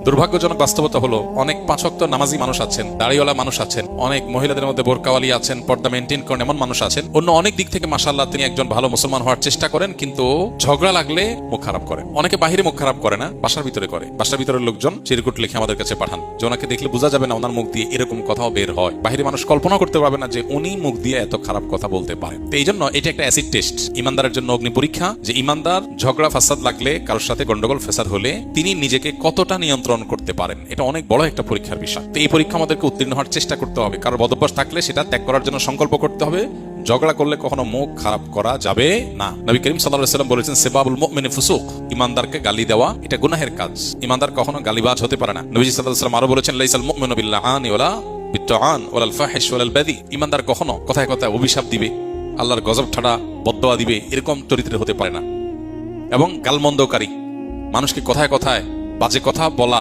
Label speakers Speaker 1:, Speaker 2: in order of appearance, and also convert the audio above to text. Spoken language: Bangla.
Speaker 1: দুর্ভাগ্যজনক বাস্তবতা হলো অনেক পাঁচ ওয়াক্ত নামাজি মানুষ আছেন, দাড়িওয়ালা মানুষ আছেন, অনেক মহিলাদের মধ্যে বোরকাওয়ালি আছেন, পর্দা মেনটেন করেন এমন মানুষ আছেন। অন্য অনেক দিক থেকে মাশাআল্লাহ তিনি একজন ভালো মুসলমান হওয়ার চেষ্টা করেন, কিন্তু ঝগড়া লাগলে মুখ খারাপ করেন। অনেকে বাহিরে মুখ খারাপ করে না, বাসার ভিতরে করে। বাসার ভিতরের লোকজন চিরকুট লিখে আমাদের কাছে পাঠান যে ওনাকে দেখলে বোঝা যাবে না ওনার মুখ দিয়ে এরকম কথাও বের হয়। বাহিরে মানুষ কল্পনা করতে পারবে না যে উনি মুখ দিয়ে এত খারাপ কথা বলতে পারেন। তো এই জন্য এটা একটা অ্যাসিড টেস্ট, ইমানদারের জন্য অগ্নি পরীক্ষা, যে ইমানদার ঝগড়া ফাসাদ লাগলে, কারোর সাথে গন্ডগোল ফাসাদ হলে তিনি নিজেকে কতটা নিয়ন্ত্রণ করতে পারেন। এটা অনেক বড় একটা পরীক্ষার বিষয়। তো এই পরীক্ষা আমাদেরকে উত্তীর্ণ হওয়ার চেষ্টা করতে হবে। কারোর বদভ্যাস থাকলে সেটা ত্যাগ করার জন্য সংকল্প করতে হবে। ঝগড়া করলে কখনো মুখ খারাপ করা যাবে না। নবী করিম সাল্লাল্লাহু আলাইহি ওয়াসাল্লাম বলেছেন, সিবাবুল মুমিনি ফুসুক, ইমানদারকে গালি দেওয়া এটা গুনাহের কাজ। ইমানদার কখনো গালিবাজ হতে পারে না। নবী সাল্লাল্লাহু আলাইহি ওয়াসাল্লাম আরো বলেছেন, লাইসাল মুমিনু বিল্লাআনি ওয়ালা বিত্তাআন ওয়ালাল ফাহিশ ওয়ালাল বাদি, ইমানদার কখনো কথায় কথায় অভিশাপ দিবে, আল্লাহর গজব ঠাড়া বদদোয়া দিবে, এরকম চরিত্রের হতে পারে না। এবং গালমন্দকারী, মানুষকে কথায় কথায় বাজে কথা বলা